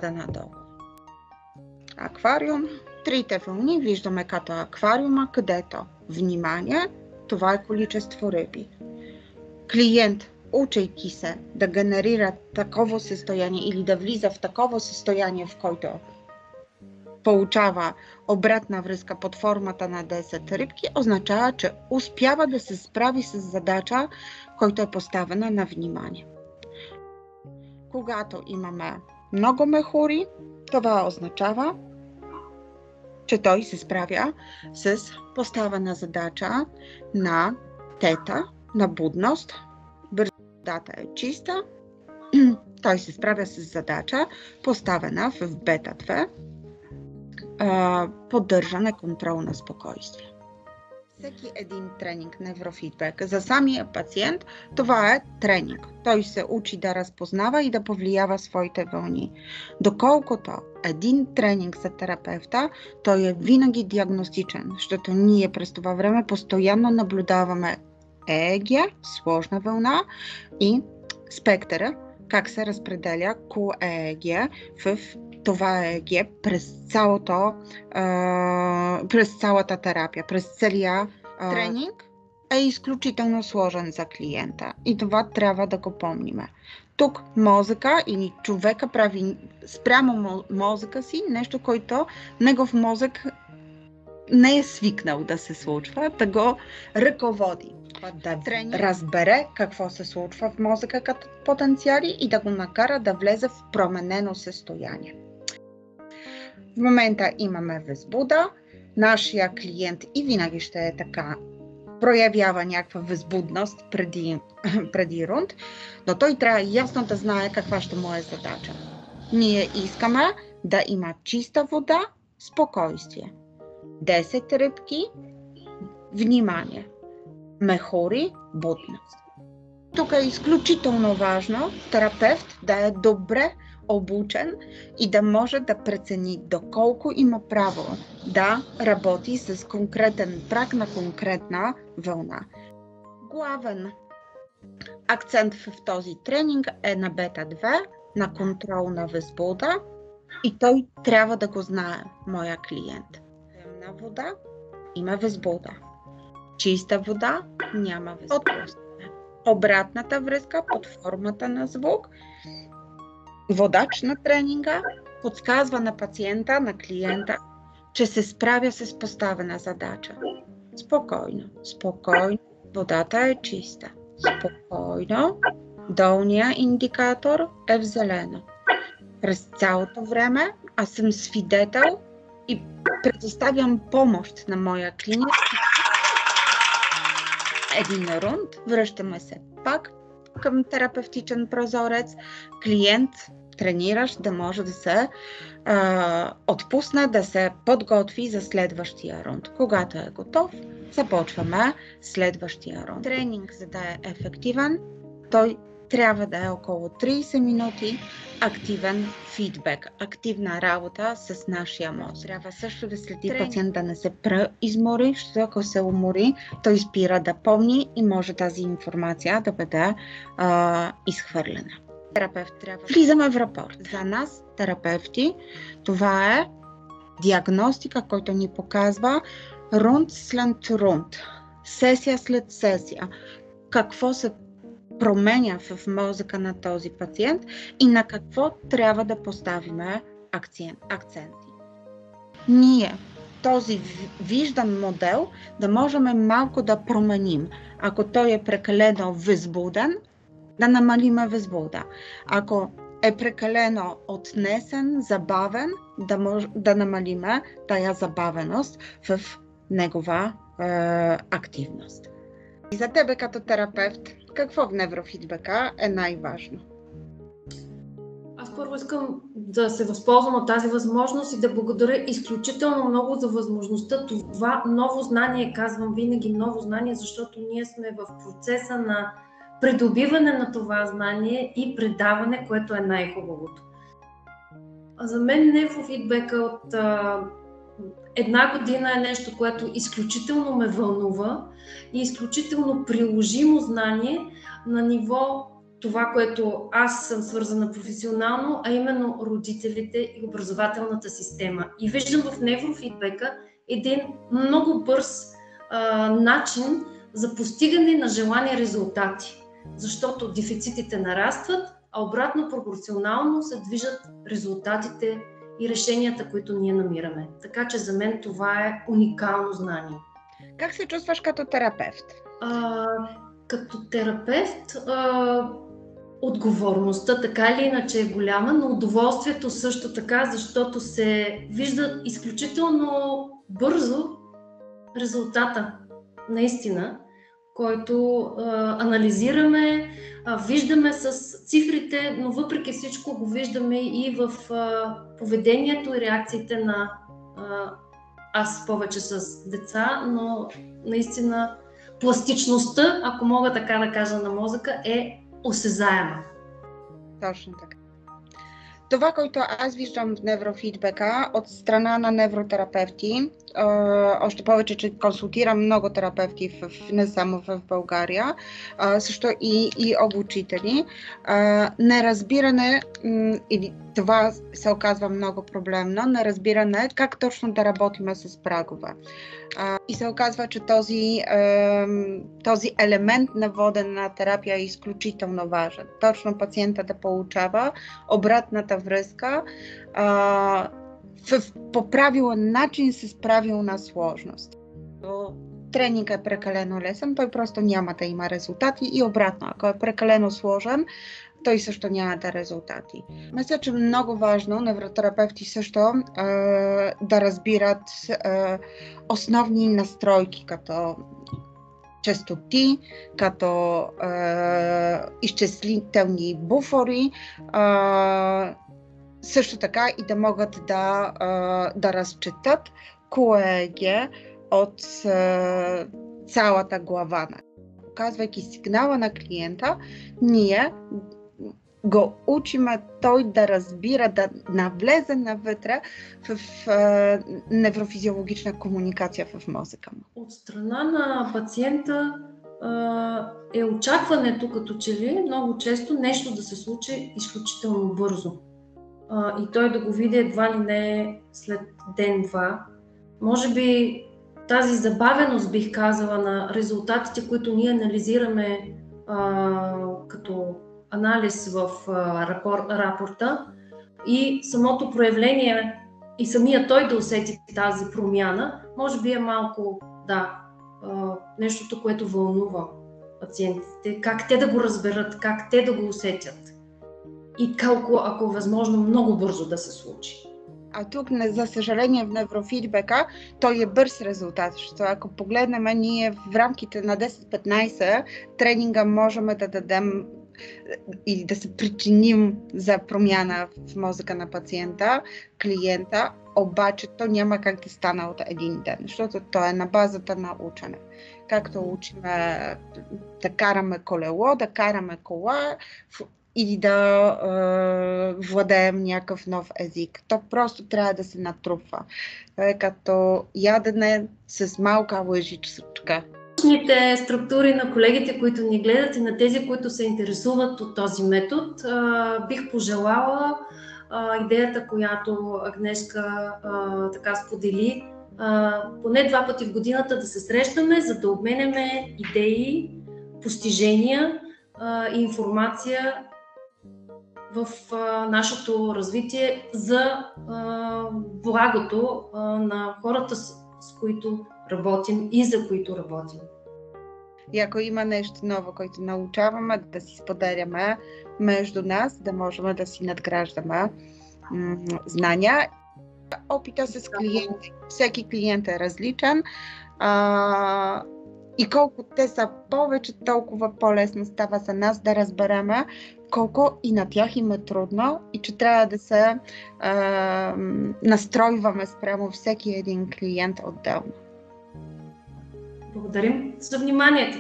надолу. Аквариум. Трите вълни виждаме като аквариума, където внимание, това е количество риби. Клиент, учейки се да генерира такова състояние или да влиза в такова състояние, в който получава обратна връзка под формата на 10 рибки, означава, че успява да се справи с задача, която е поставена на внимание. Когато имаме много мехури, това означава, че той се справя с поставена задача на тета, на будност. Водата е чиста, той се справя с задача, поставена в бета 2, поддържане контрол на спокойствие. Всеки един тренинг неврофидбек за самия пациент, това е тренинг. Той се учи да разпознава и да повлиява своите вълни. Доколкото един тренинг за терапевта, той е винаги диагностичен, защото ние през това време постоянно наблюдаваме ЕЕГ, сложна вълна и спектъра, как се разпределя ЕЕГ в това ЕЕГ през цялата терапия, през целия тренинг е изключително сложен за клиента и това трябва да го помниме. Тук мозъка или човека прави спрямо мозъка си нещо, който негов мозък не е свикнал да се случва, да го ръководи. Да разбере какво се случва в мозъка като потенциали и да го накара да влезе в променено състояние. В момента имаме възбуда, нашия клиент и винаги ще е така, проявява някаква възбудност преди рунд, но той трябва ясно да знае каква ще му е задача. Ние искаме да има чиста вода, спокойствие. 10 рибки, внимание. Мехури, будност. Тук е изключително важно терапевт да е добре обучен и да може да прецени доколко има право да работи с конкретен праг на конкретна вълна. Главен акцент в този тренинг е на бета 2, на контрол на възбуда и той трябва да го знае, моя клиент. Темна вода има възбуда. Чиста вода няма възбуда. Обратната връзка под формата на звук. Водач на тренинга подсказва на пациента, на клиента, че се справя с поставена задача. Спокойно, спокойно, водата е чиста. Спокойно, долният индикатор е в зелено. През цялото време аз съм свидетел и предоставям помощ на моя клиент. Един рунд, връщаме се пак към терапевтичен прозорец, клиент, трениращ да може да се отпусне, да се подготви за следващия рунд. Когато е готов, започваме следващия рунд. Тренинг, за да е ефективен, той трябва да е около 30 минути активен фидбек, активна работа с нашия мозък. Трябва също да следи пациент да не се преизмори, защото ако се умори, той спира да помни и може тази информация да бъде изхвърлена. Терапевт трябва. Влизаме в рапорт. За нас, терапевти, това е диагностика, който ни показва рунд след рунд, сесия след сесия, какво се променя в мозъка на този пациент и на какво трябва да поставиме акценти. Ние този виждан модел да можем малко да променим. Ако той е прекалено възбуден, да намалиме възбуда. Ако е прекалено отнесен, забавен, да намалиме тая забавеност в негова активност. И за тебе като терапевт, какво в неврофидбека е най-важно? Аз първо искам да се възползвам от тази възможност и да благодаря изключително много за възможността. Това ново знание, казвам винаги ново знание, защото ние сме в процеса на придобиване на това знание и предаване, което е най-хубавото. За мен неврофидбека от една година е нещо, което изключително ме вълнува и изключително приложимо знание на ниво това, което аз съм свързана професионално, а именно родителите и образователната система. И виждам в неврофидбека един много бърз начин за постигане на желани резултати, защото дефицитите нарастват, а обратно пропорционално се движат резултатите и решенията, които ние намираме. Така че за мен това е уникално знание. Как се чувстваш като терапевт? Като терапевт, отговорността така или иначе е голяма, но удоволствието също така, защото се вижда изключително бързо резултата, наистина, който анализираме, виждаме с цифрите, но въпреки всичко го виждаме и в поведението и реакциите на аз повече с деца, но наистина пластичността, ако мога така да кажа, на мозъка е осезаема. Точно така. Това, което аз виждам в неврофидбека от страна на невротерапевти, още повече, че консултирам много терапевти не само в България, също и обучители, неразбиране, или това се оказва много проблемно, неразбиране как точно да работим с прагове. И се оказва, че този елемент на водена терапия е изключително важен. Точно пациента да получава обратната връзка по правилен начин с правилна сложност. Тренингът е прекалено лесен, той просто няма да има резултати и обратно, ако е прекалено сложен, той също няма да резултати. Мисля, че е много важно невротерапевти също да разбират основни настройки, като честоти, като изчислителни буфери, също така и да могат да разчетат кое е от цялата глава. Показвайки сигнала на клиента, ние го учиме той да разбира, да навлезе навътре в неврофизиологична комуникация в мозъка му. От страна на пациента е очакването, като че ли много често нещо да се случи изключително бързо. И той да го види едва ли не след ден-два. Може би тази забавеност, бих казала, на резултатите, които ние анализираме като анализ в рапорта и самото проявление и самия той да усети тази промяна, може би е малко, нещото, което вълнува пациентите, как те да го разберат, как те да го усетят и колко, ако е възможно, много бързо да се случи. А тук, за съжаление, в неврофидбека той е бърз резултат, защото ако погледнем, ние в рамките на 10-15 тренинга можем да дадем или да се причиним за промяна в мозъка на пациента, клиента, обаче то няма как да стане от един ден, защото то е на базата на учене. Както учиме да караме колело, да караме кола или да владеем някакъв нов език. То просто трябва да се натрупва. Като ядене с малка лъжичка. Научните структури на колегите, които ни гледат и на тези, които се интересуват от този метод, бих пожелала идеята, която Агнешка така сподели, поне 2 пъти в годината да се срещаме, за да обменяме идеи, постижения и информация в нашето развитие за благото на хората, с които работим и за които работим. И ако има нещо ново, което научаваме, да си споделяме между нас, да можем да си надграждаме знания. Опита с клиенти. Всеки клиент е различен. И колко те са повече, толкова по-лесно става за нас да разбереме колко и на тях им е трудно и че трябва да се настройваме спрямо всеки един клиент отделно. Благодарим за вниманието!